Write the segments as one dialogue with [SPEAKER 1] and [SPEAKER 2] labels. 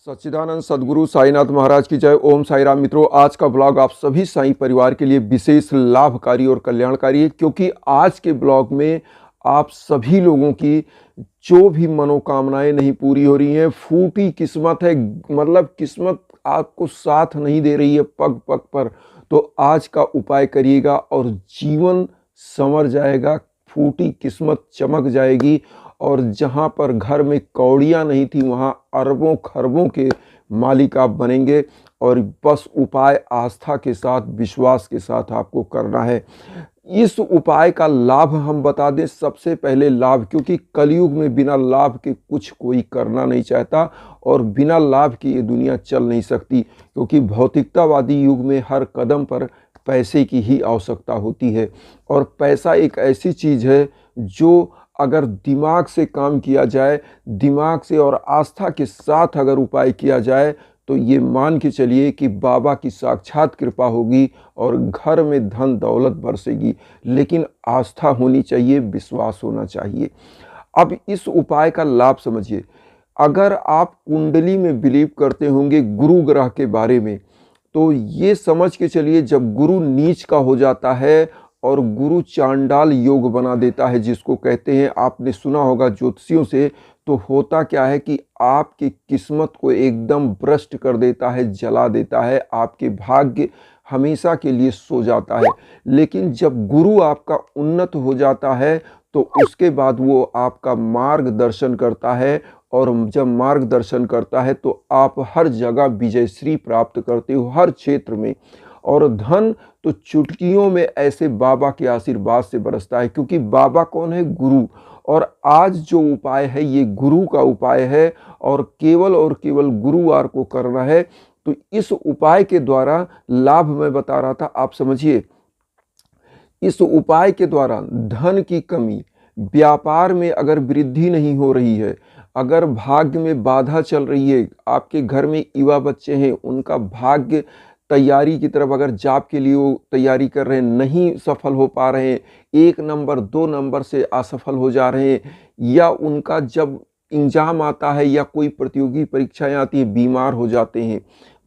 [SPEAKER 1] सच्चिदानंद सद्गुरु साईनाथ महाराज की जय। ओम साई राम। मित्रों, आज का ब्लॉग आप सभी साई परिवार के लिए विशेष लाभकारी और कल्याणकारी है, क्योंकि आज के ब्लॉग में आप सभी लोगों की जो भी मनोकामनाएं नहीं पूरी हो रही हैं, फूटी किस्मत है, मतलब किस्मत आपको साथ नहीं दे रही है पग पग पर, तो आज का उपाय करिएगा और जीवन संवर जाएगा, फूटी किस्मत चमक जाएगी और जहां पर घर में कौड़ियां नहीं थी वहां अरबों खरबों के मालिक आप बनेंगे। और बस उपाय आस्था के साथ, विश्वास के साथ आपको करना है। इस उपाय का लाभ हम बता दें। सबसे पहले लाभ, क्योंकि कलयुग में बिना लाभ के कुछ कोई करना नहीं चाहता और बिना लाभ के ये दुनिया चल नहीं सकती, क्योंकि भौतिकतावादी युग में हर कदम पर पैसे की ही आवश्यकता होती है। और पैसा एक ऐसी चीज़ है जो अगर दिमाग से काम किया जाए, दिमाग से और आस्था के साथ अगर उपाय किया जाए, तो ये मान के चलिए कि बाबा की साक्षात कृपा होगी और घर में धन दौलत बरसेगी। लेकिन आस्था होनी चाहिए, विश्वास होना चाहिए। अब इस उपाय का लाभ समझिए। अगर आप कुंडली में बिलीव करते होंगे गुरु ग्रह के बारे में, तो ये समझ के चलिए जब गुरु नीच का हो जाता है और गुरु चांडाल योग बना देता है, जिसको कहते हैं, आपने सुना होगा ज्योतिषियों से, तो होता क्या है कि आपकी किस्मत को एकदम भ्रष्ट कर देता है, जला देता है, आपके भाग्य हमेशा के लिए सो जाता है। लेकिन जब गुरु आपका उन्नत हो जाता है तो उसके बाद वो आपका मार्गदर्शन करता है, और जब मार्गदर्शन करता है तो आप हर जगह विजयश्री प्राप्त करते हो, हर क्षेत्र में। और धन तो चुटकियों में ऐसे बाबा के आशीर्वाद से बरसता है, क्योंकि बाबा कौन है? गुरु। और आज जो उपाय है ये गुरु का उपाय है और केवल गुरुवार को करना है। तो इस उपाय के द्वारा लाभ मैं बता रहा था, आप समझिए। इस उपाय के द्वारा धन की कमी, व्यापार में अगर वृद्धि नहीं हो रही है, अगर भाग्य में बाधा चल रही है, आपके घर में युवा बच्चे हैं, उनका भाग्य तैयारी की तरफ, अगर जॉब के लिए वो तैयारी कर रहे हैं, नहीं सफल हो पा रहे हैं, 1 नंबर 2 नंबर से असफल हो जा रहे हैं, या उनका जब एग्जाम आता है या कोई प्रतियोगी परीक्षाएं आती है बीमार हो जाते हैं,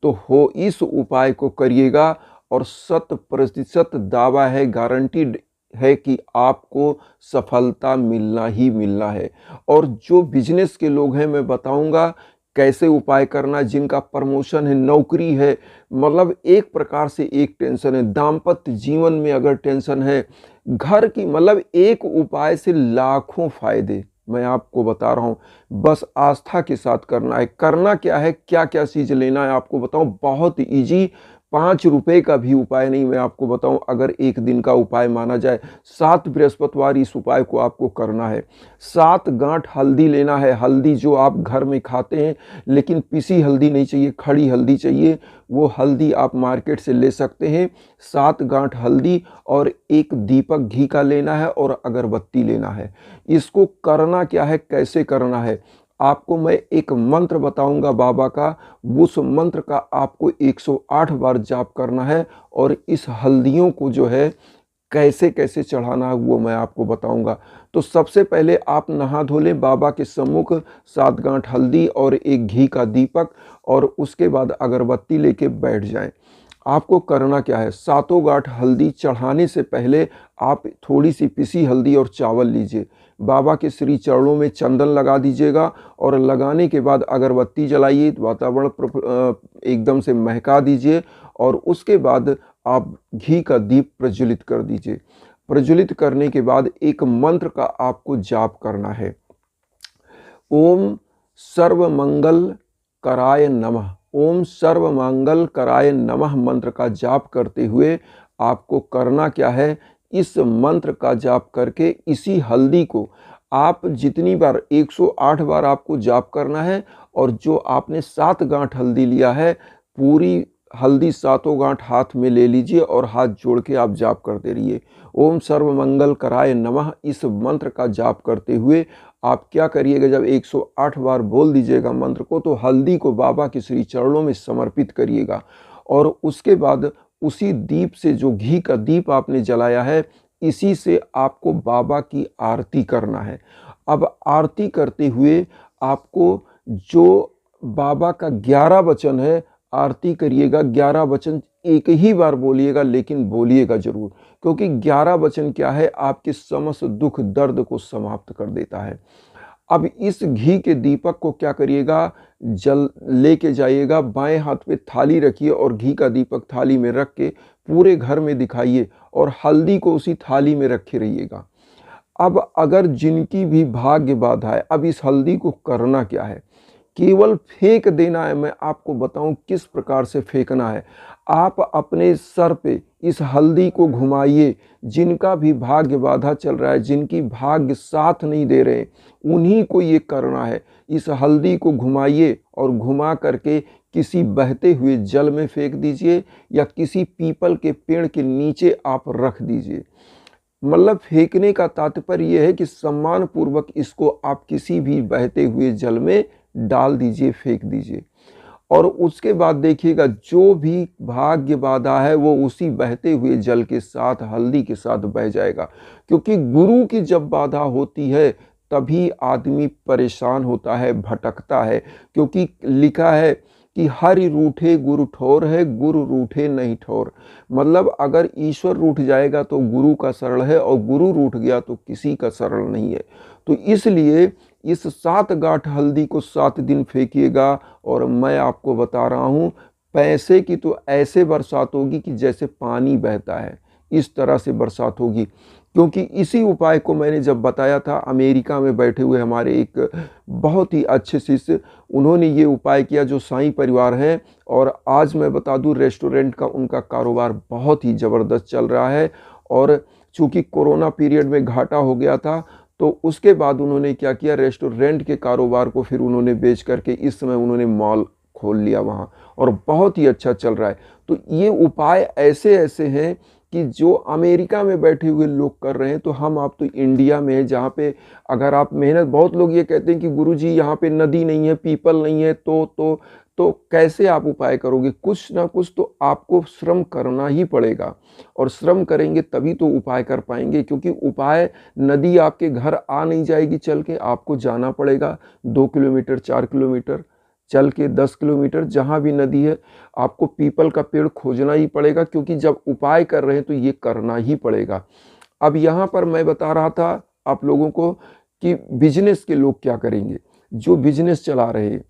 [SPEAKER 1] तो हो इस उपाय को करिएगा और 100% दावा है, गारंटीड है कि आपको सफलता मिलना ही मिलना है। और जो बिजनेस के लोग हैं, मैं बताऊंगा कैसे उपाय करना। जिनका प्रमोशन है, नौकरी है, मतलब एक प्रकार से एक टेंशन है, दाम्पत्य जीवन में अगर टेंशन है, घर की, मतलब एक उपाय से लाखों फायदे मैं आपको बता रहा हूँ। बस आस्था के साथ करना है। करना क्या है, क्या क्या चीज़ लेना है आपको बताऊँ, बहुत ईजी। 5 रुपए का भी उपाय नहीं, मैं आपको बताऊं, अगर एक दिन का उपाय माना जाए। 7 बृहस्पतिवार इस उपाय को आपको करना है। 7 गांठ हल्दी लेना है। हल्दी जो आप घर में खाते हैं, लेकिन पिसी हल्दी नहीं चाहिए, खड़ी हल्दी चाहिए। वो हल्दी आप मार्केट से ले सकते हैं। 7 गांठ हल्दी और एक दीपक घी का लेना है और अगरबत्ती लेना है। इसको करना क्या है, कैसे करना है, आपको मैं एक मंत्र बताऊंगा बाबा का। उस मंत्र का आपको 108 बार जाप करना है और इस हल्दियों को जो है कैसे कैसे चढ़ाना है वो मैं आपको बताऊंगा। तो सबसे पहले आप नहा धो लें बाबा के सम्मुख, 7 गांठ हल्दी और एक घी का दीपक, और उसके बाद अगरबत्ती लेके बैठ जाएं। आपको करना क्या है, 7 गांठ हल्दी चढ़ाने से पहले आप थोड़ी सी पिसी हल्दी और चावल लीजिए, बाबा के श्री चरणों में चंदन लगा दीजिएगा, और लगाने के बाद अगरबत्ती जलाइए, वातावरण एकदम से महका दीजिए, और उसके बाद आप घी का दीप प्रज्वलित कर दीजिए। प्रज्वलित करने के बाद एक मंत्र का आपको जाप करना है। ओम सर्वमंगल कराय नमः। ओम सर्वमंगल कराय नमः मंत्र का जाप करते हुए आपको करना क्या है, इस मंत्र का जाप करके इसी हल्दी को आप जितनी बार, 108 बार आपको जाप करना है। और जो आपने 7 गांठ हल्दी लिया है, पूरी हल्दी 7 गांठ हाथ में ले लीजिए और हाथ जोड़ के आप जाप करते रहिए। ओम सर्वमंगल कराय नमः इस मंत्र का जाप करते हुए आप क्या करिएगा, जब 108 बार बोल दीजिएगा मंत्र को, तो हल्दी को बाबा के श्री चरणों में समर्पित करिएगा। और उसके बाद उसी दीप से, जो घी का दीप आपने जलाया है, इसी से आपको बाबा की आरती करना है। अब आरती करते हुए आपको जो बाबा का 11 वचन है, आरती करिएगा 11 वचन एक ही बार बोलिएगा, लेकिन बोलिएगा जरूर, क्योंकि 11 वचन क्या है, आपके समस्त दुख दर्द को समाप्त कर देता है। अब इस घी के दीपक को क्या करिएगा, जल लेके जाइएगा, बाएं हाथ पे थाली रखिए और घी का दीपक थाली में रख के पूरे घर में दिखाइए और हल्दी को उसी थाली में रखे रहिएगा। अब अगर जिनकी भी भाग्य बाधा है, अब इस हल्दी को करना क्या है, केवल फेंक देना है। मैं आपको बताऊं किस प्रकार से फेंकना है। आप अपने सर पे इस हल्दी को घुमाइए, जिनका भी भाग्य बाधा चल रहा है, जिनकी भाग्य साथ नहीं दे रहे, उन्हीं को ये करना है। इस हल्दी को घुमाइए और घुमा करके किसी बहते हुए जल में फेंक दीजिए या किसी पीपल के पेड़ के नीचे आप रख दीजिए। मतलब फेंकने का तात्पर्य यह है कि सम्मान पूर्वक इसको आप किसी भी बहते हुए जल में डाल दीजिए, फेंक दीजिए। और उसके बाद देखिएगा जो भी भाग्य बाधा है वो उसी बहते हुए जल के साथ, हल्दी के साथ बह जाएगा। क्योंकि गुरु की जब बाधा होती है तभी आदमी परेशान होता है, भटकता है। क्योंकि लिखा है कि हरि रूठे गुरु ठोर है, गुरु रूठे नहीं ठोर। मतलब अगर ईश्वर रूठ जाएगा तो गुरु का सरल है, और गुरु रूठ गया तो किसी का सरल नहीं है। तो इसलिए इस 7 गांठ हल्दी को 7 दिन फेंकिएगा। और मैं आपको बता रहा हूँ, पैसे की तो ऐसे बरसात होगी कि जैसे पानी बहता है, इस तरह से बरसात होगी। क्योंकि इसी उपाय को मैंने जब बताया था, अमेरिका में बैठे हुए हमारे एक बहुत ही अच्छे शिष्य, उन्होंने ये उपाय किया, जो साईं परिवार हैं। और आज मैं बता दूं, रेस्टोरेंट का उनका कारोबार बहुत ही ज़बरदस्त चल रहा है। और चूँकि कोरोना पीरियड में घाटा हो गया था, तो उसके बाद उन्होंने क्या किया, रेस्टोरेंट के कारोबार को फिर उन्होंने बेच करके इस समय उन्होंने मॉल खोल लिया वहाँ, और बहुत ही अच्छा चल रहा है। तो ये उपाय ऐसे ऐसे हैं कि जो अमेरिका में बैठे हुए लोग कर रहे हैं, तो हम आप तो इंडिया में हैं, जहाँ पे अगर आप मेहनत, बहुत लोग ये कहते हैं कि गुरुजी यहाँ पे नदी नहीं है, पीपल नहीं है, तो कैसे आप उपाय करोगे। कुछ ना कुछ तो आपको श्रम करना ही पड़ेगा, और श्रम करेंगे तभी तो उपाय कर पाएंगे। क्योंकि उपाय, नदी आपके घर आ नहीं जाएगी चल के, आपको जाना पड़ेगा 2 किलोमीटर 4 किलोमीटर चल के, 10 किलोमीटर, जहाँ भी नदी है आपको पीपल का पेड़ खोजना ही पड़ेगा। क्योंकि जब उपाय कर रहे हैं तो ये करना ही पड़ेगा। अब यहाँ पर मैं बता रहा था आप लोगों को कि बिजनेस के लोग क्या करेंगे। जो बिजनेस चला रहे हैं,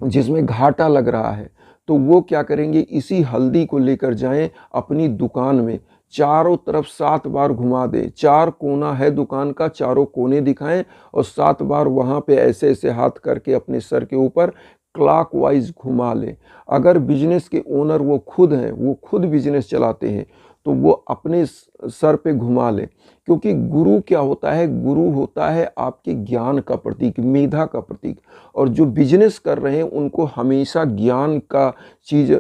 [SPEAKER 1] जिसमें घाटा लग रहा है, तो वो क्या करेंगे, इसी हल्दी को लेकर जाएं अपनी दुकान में, चारों तरफ 7 बार घुमा दें। 4 कोना है दुकान का, चारों कोने दिखाएं और 7 बार वहाँ पे ऐसे ऐसे हाथ करके अपने सर के ऊपर क्लॉकवाइज घुमा लें। अगर बिजनेस के ओनर वो खुद हैं, वो खुद बिजनेस चलाते हैं, तो वो अपने सर पे घुमा लें। क्योंकि गुरु क्या होता है, गुरु होता है आपके ज्ञान का प्रतीक, मेधा का प्रतीक। और जो बिजनेस कर रहे हैं उनको हमेशा ज्ञान का चीज़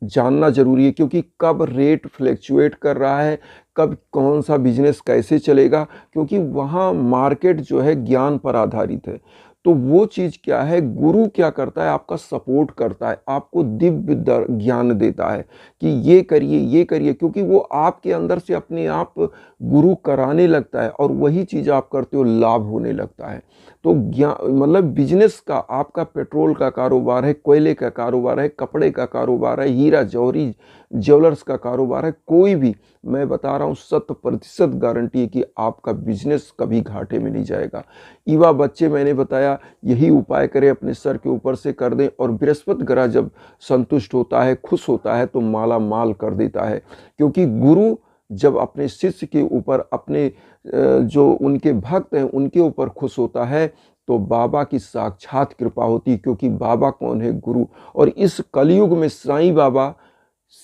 [SPEAKER 1] जानना जरूरी है। क्योंकि कब रेट फ्लैक्चुएट कर रहा है, कब कौन सा बिजनेस कैसे चलेगा, क्योंकि वहाँ मार्केट जो है ज्ञान पर आधारित है। तो वो चीज़ क्या है, गुरु क्या करता है, आपका सपोर्ट करता है, आपको दिव्य ज्ञान देता है कि ये करिए ये करिए। क्योंकि वो आपके अंदर से अपने आप गुरु कराने लगता है, और वही चीज़ आप करते हो, लाभ होने लगता है। तो ज्ञान, मतलब बिजनेस का, आपका पेट्रोल का कारोबार है, कोयले का कारोबार है, कपड़े का कारोबार है, हीरा जौहरी ज्वेलर्स का कारोबार है, कोई भी, मैं बता रहा हूँ 100% गारंटी है कि आपका बिजनेस कभी घाटे में नहीं जाएगा। युवा बच्चे, मैंने बताया, यही उपाय करें, अपने सर के ऊपर से कर दें। और बृहस्पति ग्रह जब संतुष्ट होता है, खुश होता है, तो माला माल कर देता है। क्योंकि गुरु जब अपने शिष्य के ऊपर, अपने जो उनके भक्त हैं उनके ऊपर खुश होता है, तो बाबा की साक्षात कृपा होती है। क्योंकि बाबा कौन है, गुरु। और इस कलयुग में साईं बाबा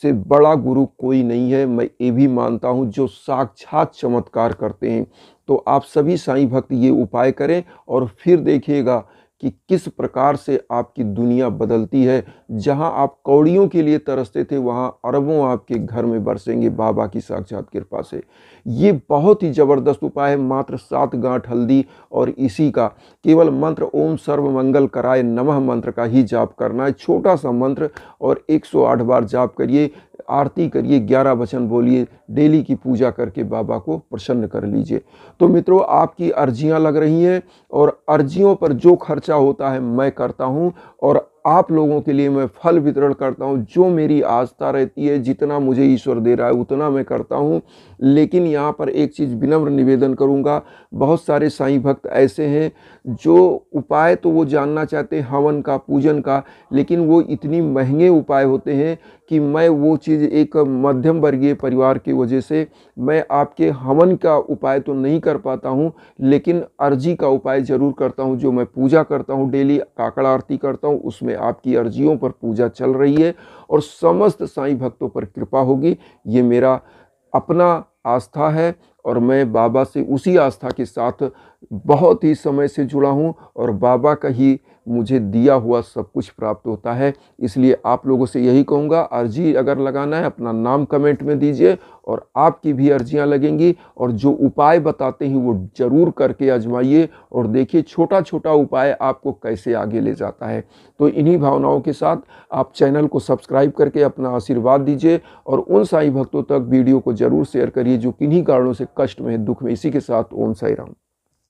[SPEAKER 1] से बड़ा गुरु कोई नहीं है, मैं ये भी मानता हूँ, जो साक्षात चमत्कार करते हैं। तो आप सभी साईं भक्त ये उपाय करें और फिर देखिएगा कि किस प्रकार से आपकी दुनिया बदलती है। जहां आप कौड़ियों के लिए तरसते थे, वहां अरबों आपके घर में बरसेंगे बाबा की साक्षात कृपा से। ये बहुत ही ज़बरदस्त उपाय है। मात्र 7 गांठ हल्दी और इसी का केवल मंत्र ओम सर्व मंगल कराय नमः मंत्र का ही जाप करना है। छोटा सा मंत्र, और 108 बार जाप करिए, आरती करिए, 11 वचन बोलिए, डेली की पूजा करके बाबा को प्रसन्न कर लीजिए। तो मित्रों, आपकी अर्जियां लग रही हैं, और अर्जियों पर जो खर्चा होता है मैं करता हूं, और आप लोगों के लिए मैं फल वितरण करता हूँ। जो मेरी आस्था रहती है, जितना मुझे ईश्वर दे रहा है उतना मैं करता हूँ। लेकिन यहाँ पर एक चीज़ विनम्र निवेदन करूँगा, बहुत सारे साईं भक्त ऐसे हैं जो उपाय तो वो जानना चाहते हैं हवन का, पूजन का, लेकिन वो इतनी महंगे उपाय होते हैं कि मैं वो चीज़ एक मध्यम वर्गीय परिवार की वजह से मैं आपके हवन का उपाय तो नहीं कर पाता हूँ, लेकिन अर्जी का उपाय ज़रूर करता हूँ। जो मैं पूजा करता हूँ, डेली काकड़ आरती करता हूँ, उसमें आपकी अर्जियों पर पूजा चल रही है और समस्त साईं भक्तों पर कृपा होगी। ये मेरा अपना आस्था है और मैं बाबा से उसी आस्था के साथ बहुत ही समय से जुड़ा हूँ और बाबा का ही मुझे दिया हुआ सब कुछ प्राप्त होता है। इसलिए आप लोगों से यही कहूँगा, अर्जी अगर लगाना है अपना नाम कमेंट में दीजिए और आपकी भी अर्जियां लगेंगी। और जो उपाय बताते हैं वो ज़रूर करके आजमाइए और देखिए छोटा छोटा उपाय आपको कैसे आगे ले जाता है। तो इन्हीं भावनाओं के साथ आप चैनल को सब्सक्राइब करके अपना आशीर्वाद दीजिए और उन साईं भक्तों तक वीडियो को ज़रूर शेयर करिए जो किन्हीं कारणों से कष्ट में, दुख में। इसी के साथ ओम साई राम।